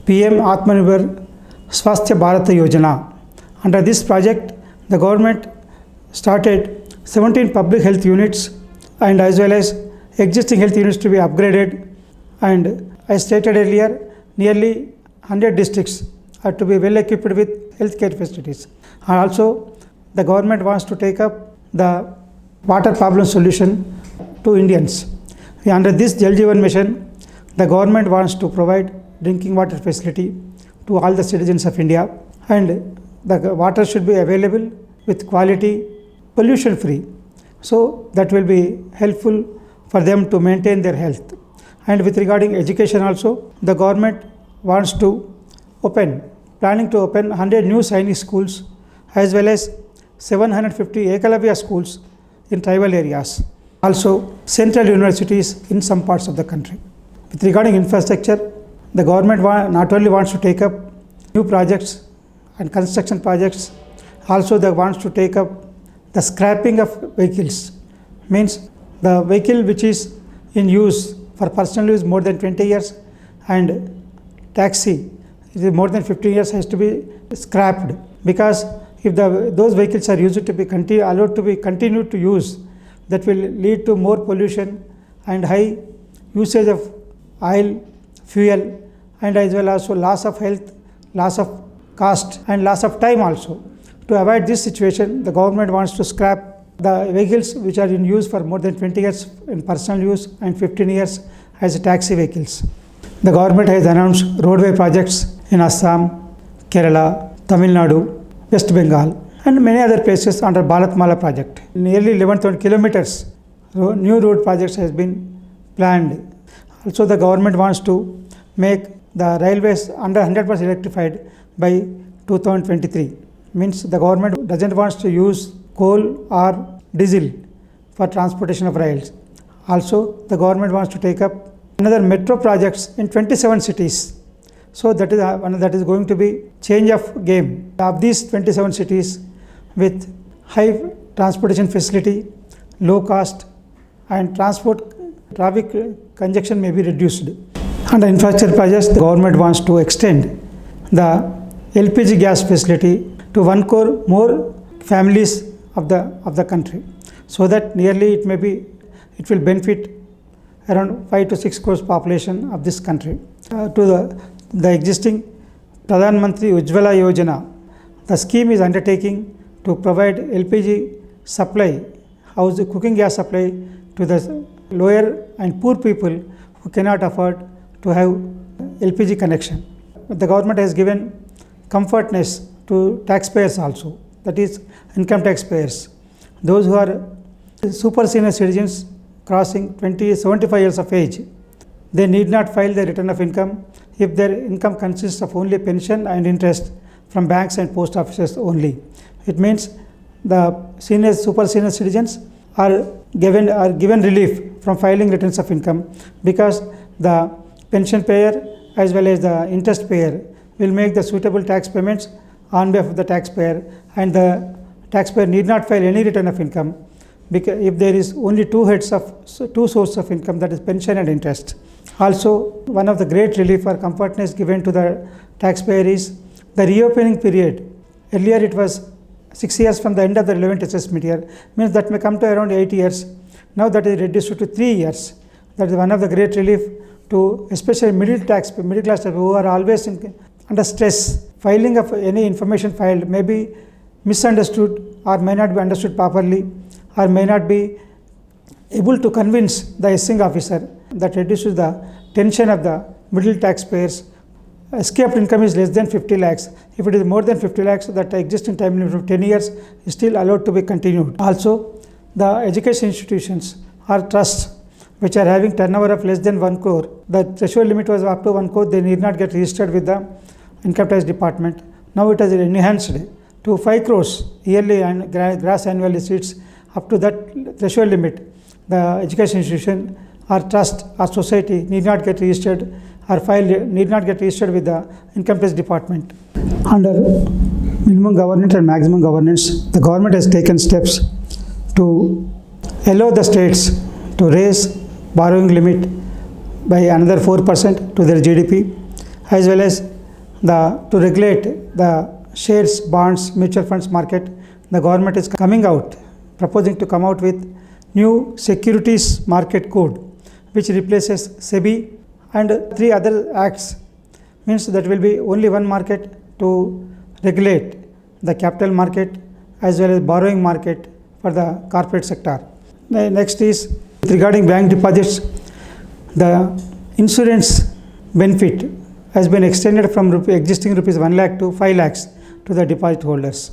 PM Atmanirbhar Swasthya Bharat Yojana. Under this project, the government started 17 public health units and as well as existing health units to be upgraded, and as stated earlier, nearly 100 districts are to be well equipped with healthcare facilities. And also, the government wants to take up the water problem solution to Indians. Under this Jal Jeevan Mission, the government wants to provide drinking water facility to all the citizens of India, and the water should be available with quality, pollution free. So that will be helpful for them to maintain their health. And with regarding education also, the government wants to planning to open 100 new Sainik schools as well as 750 Ekalavya schools in tribal areas. Also, central universities in some parts of the country. With regarding infrastructure, the government not only wants to take up new projects and construction projects, also they wants to take up the scrapping of vehicles. Means the vehicle which is in use for personal use more than 20 years and taxi is more than 15 years has to be scrapped, because if those vehicles are used to be allowed to be continued to use, that will lead to more pollution and high usage of oil, fuel, and as well also loss of health, loss of cost and loss of time also. To avoid this situation, the government wants to scrap the vehicles which are in use for more than 20 years in personal use and 15 years as taxi vehicles. The government has announced roadway projects in Assam, Kerala, Tamil Nadu, West Bengal and many other places under Bharatmala project. Nearly 11,000 kilometers new road projects has been planned. Also, the government wants to make the railways under 100% electrified by 2023. Means the government doesn't want to use coal or diesel for transportation of rails. Also, the government wants to take up another metro projects in 27 cities. So that is going to be change of game of these 27 cities with high transportation facility, low cost, and traffic congestion may be reduced. Under infrastructure projects, the government wants to extend the LPG gas facility to 1 crore more families of the country, so that nearly it will benefit around 5 to 6 crores population of this country. To the existing Pradhan Mantri Ujjwala Yojana, the scheme is undertaking to provide LPG supply, cooking gas supply to the lower and poor people who cannot afford to have LPG connection. The government has given comfortness to taxpayers also, that is income taxpayers. Those who are super senior citizens crossing 75 years of age, they need not file their return of income if their income consists of only pension and interest from banks and post offices only. It means the super senior citizens are given relief from filing returns of income, because the pension payer as well as the interest payer will make the suitable tax payments on behalf of the taxpayer, and the taxpayer need not file any return of income, because if there is only two sources of income, that is pension and interest. Also, one of the great relief or comfortness given to the taxpayer is the reopening period. Earlier it was 6 years from the end of the 11th assessment year, means that may come to around 8 years. Now that is reduced to 3 years. That is one of the great relief to especially middle class people who are always under stress. Filing of any information filed may be misunderstood or may not be understood properly, or may not be able to convince the assessing officer. That reduces the tension of the middle taxpayers. Escaped income is less than 50 lakhs. If it is more than 50 lakhs, that existing time limit of 10 years is still allowed to be continued. Also, the education institutions or trusts which are having turnover of less than 1 crore, the threshold limit was up to 1 crore, they need not get registered with the income tax department. Now it has enhanced to 5 crores yearly and gross annual receipts. Up to that threshold limit, the education institution or trust or society need not get registered or need not get registered with the income tax department. Under minimum governance and maximum governance, the government has taken steps to allow the states to raise borrowing limit by another 4% to their GDP, as well as to regulate the shares, bonds, mutual funds market, the government is proposing to come out with new securities market code, which replaces SEBI and 3 other acts. Means that will be only one market to regulate the capital market as well as borrowing market for the corporate sector. The next is regarding bank deposits. The insurance benefit has been extended from existing rupees 1 lakh to 5 lakhs to the deposit holders.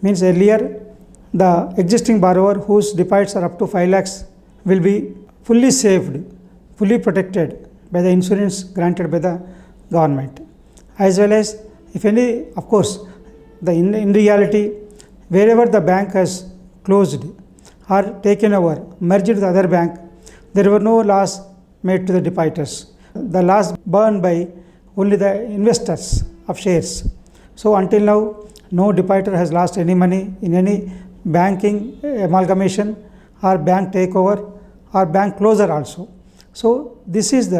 Means earlier the existing borrower whose deposits are up to 5 lakhs will be fully saved, fully protected by the insurance granted by the government. As well as if any, of course, in reality, wherever the bank has closed or taken over, merged with the other bank, there were no loss made to the depositors. The loss borne by only the investors of shares. So until now, no depositor has lost any money in any banking amalgamation or bank takeover or bank closure also. So this is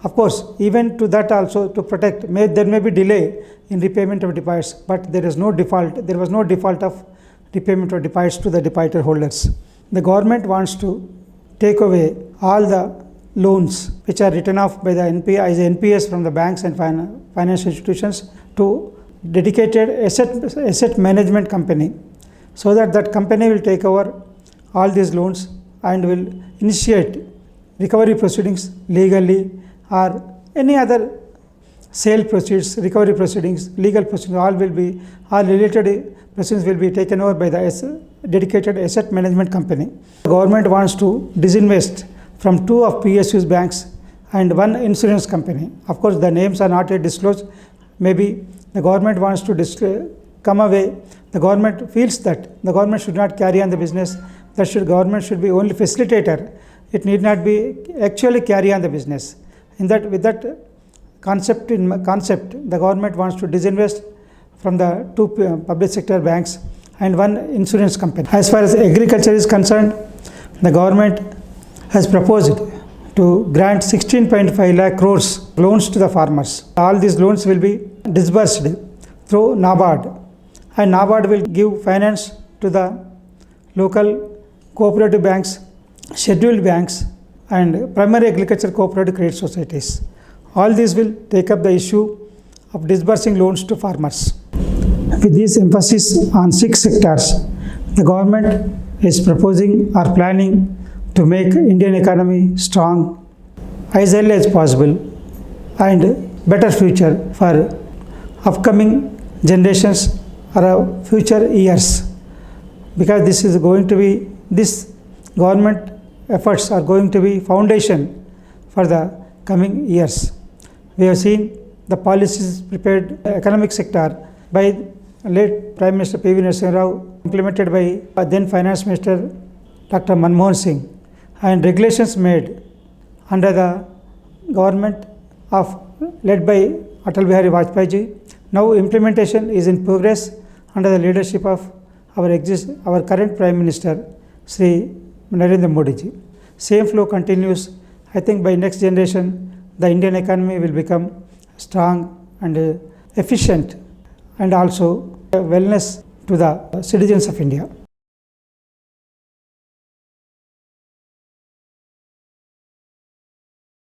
of course, even to that also to protect, there may be delay in repayment of deposits, but there was no default of repayment of deposits to the depositor holders. The government wants to take away all the loans which are written off by the NPS from the banks and financial institutions to dedicated asset management company, so that company will take over all these loans and will initiate recovery proceedings legally or any other sale proceeds, recovery proceedings, legal proceedings, all related proceedings will be taken over by the dedicated asset management company. The government wants to disinvest from 2 of PSU's banks and 1 insurance company. Of course, the names are not yet disclosed. Maybe the government wants to come away. The government feels that the government should not carry on the business. Government should be only facilitator. It need not be actually carry on the business. With that concept, the government wants to disinvest from the 2 public sector banks and 1 insurance company. As far as agriculture is concerned, the government has proposed to grant 16.5 lakh crores loans to the farmers. All these loans will be disbursed through NABARD, and NABARD will give finance to the local cooperative banks, scheduled banks, and primary agriculture cooperative credit societies. All these will take up the issue of disbursing loans to farmers. With this emphasis on 6 sectors, the government is proposing or planning to make Indian economy strong as early as possible and better future for upcoming generations or future years, because this government efforts are going to be foundation for the coming years. We have seen the policies prepared economic sector by late Prime Minister P.V. Narasimha Rao, implemented by then Finance Minister Dr. Manmohan Singh, and regulations made under the government led by Atal Bihari Vajpayee ji. Now implementation is in progress under the leadership of our current Prime Minister Sri Narendra Modi ji. Same flow continues. I think by next generation, the Indian economy will become strong and efficient, and also wellness to the citizens of India.